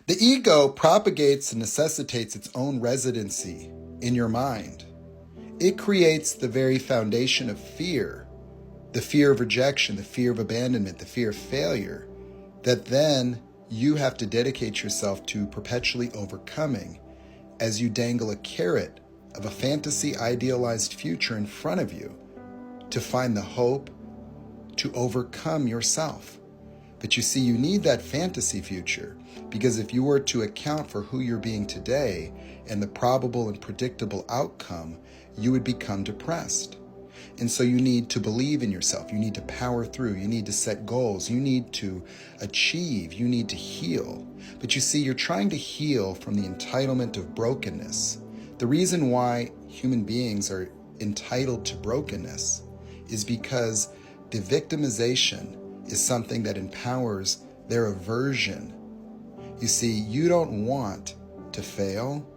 The ego propagates and necessitates its own residency in your mind. It creates the very foundation of fear, the fear of rejection, the fear of abandonment, the fear of failure, that then you have to dedicate yourself to perpetually overcoming as you dangle a carrot of a fantasy idealized future in front of you to find the hope to overcome yourself. But you see, you need that fantasy future, because if you were to account for who you're being today and the probable and predictable outcome, you would become depressed. And so you need to believe in yourself. You need to power through. You need to set goals. You need to achieve. You need to heal. But you see, you're trying to heal from the entitlement of brokenness. The reason why human beings are entitled to brokenness is because the victimization is something that empowers their aversion. You see, you don't want to fail.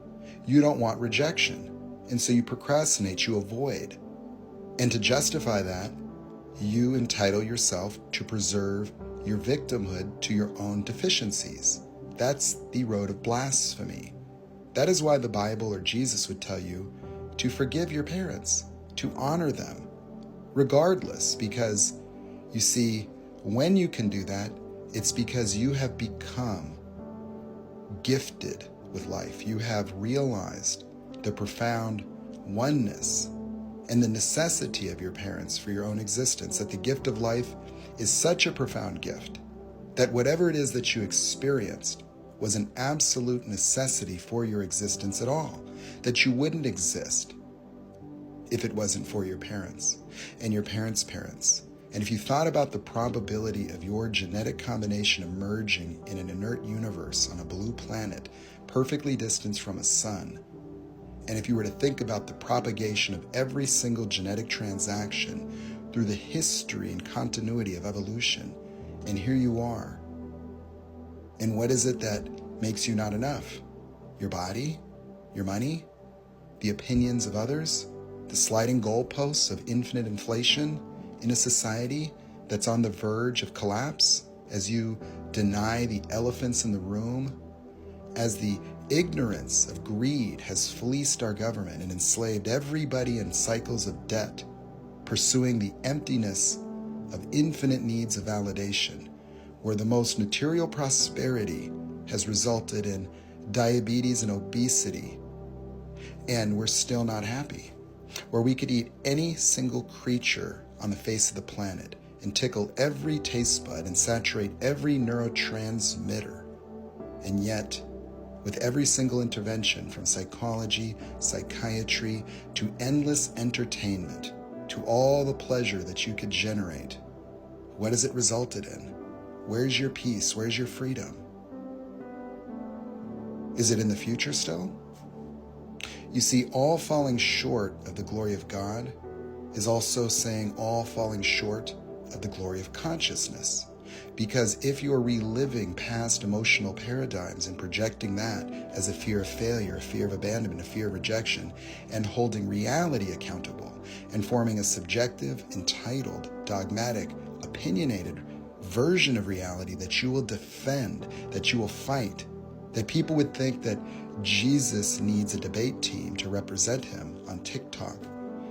You don't want rejection. And so you procrastinate, you avoid. And to justify that, you entitle yourself to preserve your victimhood to your own deficiencies. That's the road of blasphemy. That is why the Bible or Jesus would tell you to forgive your parents, to honor them, regardless, because you see, when you can do that, it's because you have become gifted with life. You have realized the profound oneness and the necessity of your parents for your own existence, that the gift of life is such a profound gift that whatever it is that you experienced was an absolute necessity for your existence at all, that you wouldn't exist if it wasn't for your parents and your parents' parents. And if you thought about the probability of your genetic combination emerging in an inert universe on a blue planet, perfectly distanced from a sun, and if you were to think about the propagation of every single genetic transaction through the history and continuity of evolution, and here you are. And what is it that makes you not enough? Your body? Your money? The opinions of others? The sliding goalposts of infinite inflation in a society that's on the verge of collapse as you deny the elephants in the room, as the ignorance of greed has fleeced our government and enslaved everybody in cycles of debt, pursuing the emptiness of infinite needs of validation, where the most material prosperity has resulted in diabetes and obesity, and we're still not happy, where we could eat any single creature on the face of the planet and tickle every taste bud and saturate every neurotransmitter, and yet with every single intervention from psychology, psychiatry, to endless entertainment, to all the pleasure that you could generate, what has it resulted in? Where's your peace? Where's your freedom? Is it in the future still? You see, all falling short of the glory of God is also saying all falling short of the glory of consciousness. Because if you're reliving past emotional paradigms and projecting that as a fear of failure, a fear of abandonment, a fear of rejection, and holding reality accountable, and forming a subjective, entitled, dogmatic, opinionated version of reality that you will defend, that you will fight, that people would think that Jesus needs a debate team to represent him on TikTok,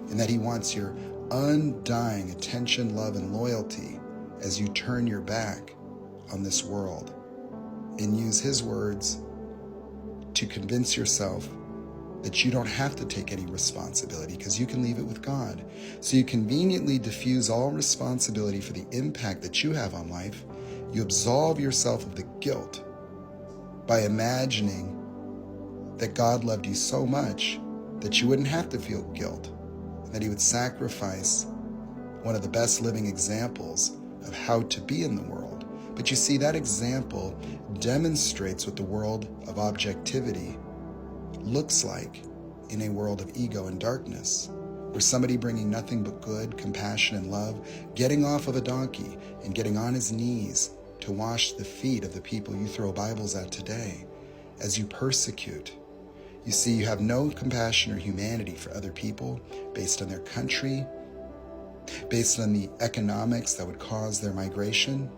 and that he wants your undying attention, love, and loyalty as you turn your back on this world, and use his words to convince yourself that you don't have to take any responsibility because you can leave it with God. So you conveniently diffuse all responsibility for the impact that you have on life. You absolve yourself of the guilt by imagining that God loved you so much that you wouldn't have to feel guilt, and that he would sacrifice one of the best living examples of how to be in the world. But you see, that example demonstrates what the world of objectivity looks like in a world of ego and darkness, where somebody bringing nothing but good, compassion, and love, getting off of a donkey and getting on his knees to wash the feet of the people you throw Bibles at today as you persecute. You see, you have no compassion or humanity for other people based on their country, based on the economics that would cause their migration.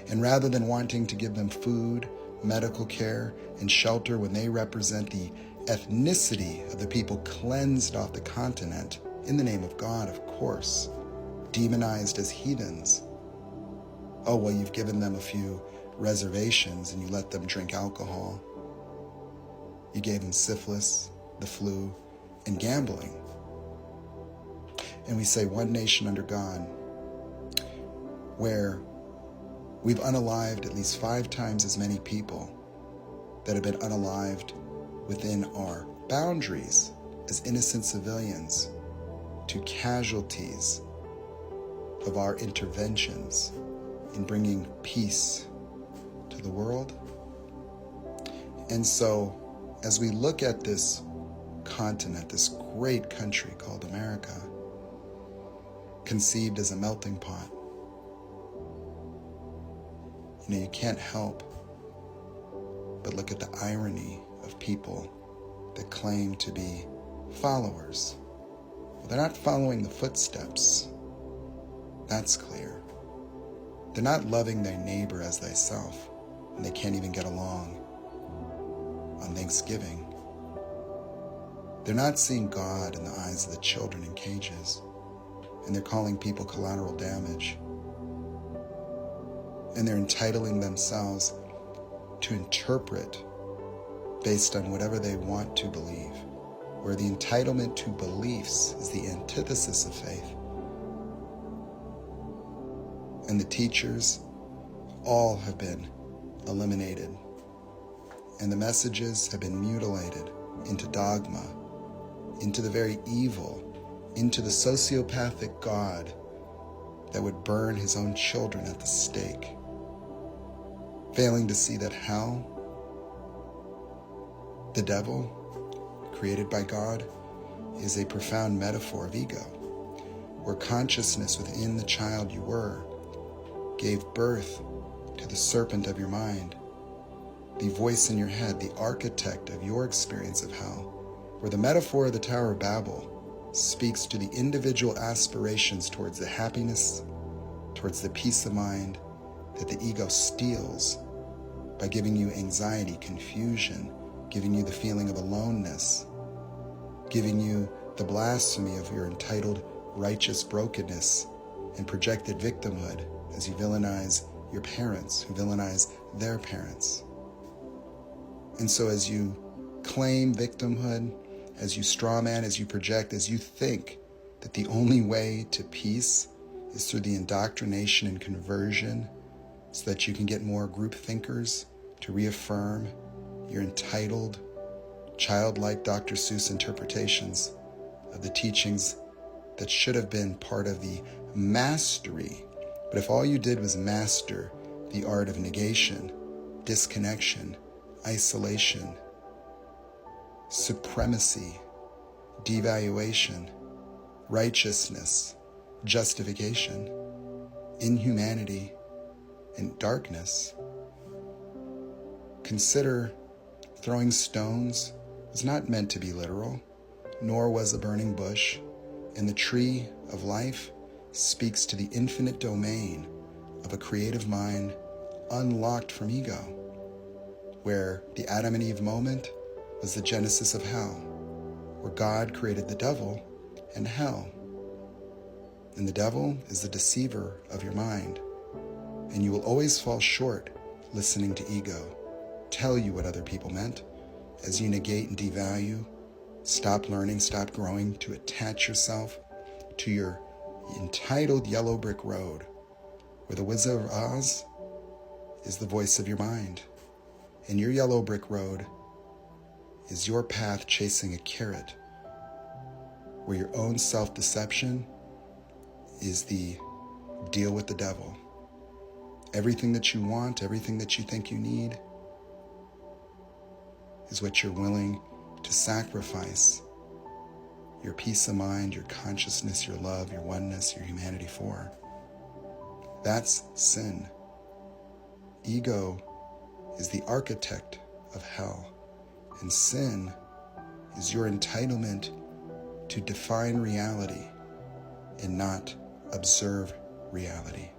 And rather than wanting to give them food, medical care, and shelter when they represent the ethnicity of the people cleansed off the continent, in the name of God, of course, demonized as heathens. Oh, well, you've given them a few reservations and you let them drink alcohol. You gave them syphilis, the flu, and gambling. And we say one nation under God, where we've unalived at least 5 times as many people that have been unalived within our boundaries as innocent civilians to casualties of our interventions in bringing peace to the world. And so, as we look at this continent, this great country called America, conceived as a melting pot, you can't help but look at the irony of people that claim to be followers. Well, they're not following the footsteps. That's clear. They're not loving their neighbor as thyself, and they can't even get along on Thanksgiving. They're not seeing God in the eyes of the children in cages, and they're calling people collateral damage. And they're entitling themselves to interpret based on whatever they want to believe, where the entitlement to beliefs is the antithesis of faith. And the teachers all have been eliminated, and the messages have been mutilated into dogma, into the very evil, into the sociopathic God that would burn his own children at the stake, failing to see that hell, the devil, created by God, is a profound metaphor of ego, where consciousness within the child you were gave birth to the serpent of your mind, the voice in your head, the architect of your experience of hell, where the metaphor of the Tower of Babel speaks to the individual aspirations towards the happiness, towards the peace of mind that the ego steals by giving you anxiety, confusion, giving you the feeling of aloneness, giving you the blasphemy of your entitled righteous brokenness and projected victimhood as you villainize your parents who villainize their parents. And so as you claim victimhood, as you strawman, as you project, as you think that the only way to peace is through the indoctrination and conversion so that you can get more group thinkers to reaffirm your entitled, childlike Dr. Seuss interpretations of the teachings that should have been part of the mastery. But if all you did was master the art of negation, disconnection, isolation, supremacy, devaluation, righteousness, justification, inhumanity, and darkness, consider throwing stones was not meant to be literal, nor was a burning bush, and the tree of life speaks to the infinite domain of a creative mind unlocked from ego, where the Adam and Eve moment was the genesis of hell, where God created the devil and hell. And the devil is the deceiver of your mind, and you will always fall short listening to ego tell you what other people meant as you negate and devalue, stop learning, stop growing, to attach yourself to your entitled yellow brick road, where the Wizard of Oz is the voice of your mind, and your yellow brick road is your path chasing a carrot, where your own self-deception is the deal with the devil. Everything that you want, everything that you think you need, is what you're willing to sacrifice your peace of mind, your consciousness, your love, your oneness, your humanity for. That's sin. Ego is the architect of hell, and sin is your entitlement to define reality and not observe reality.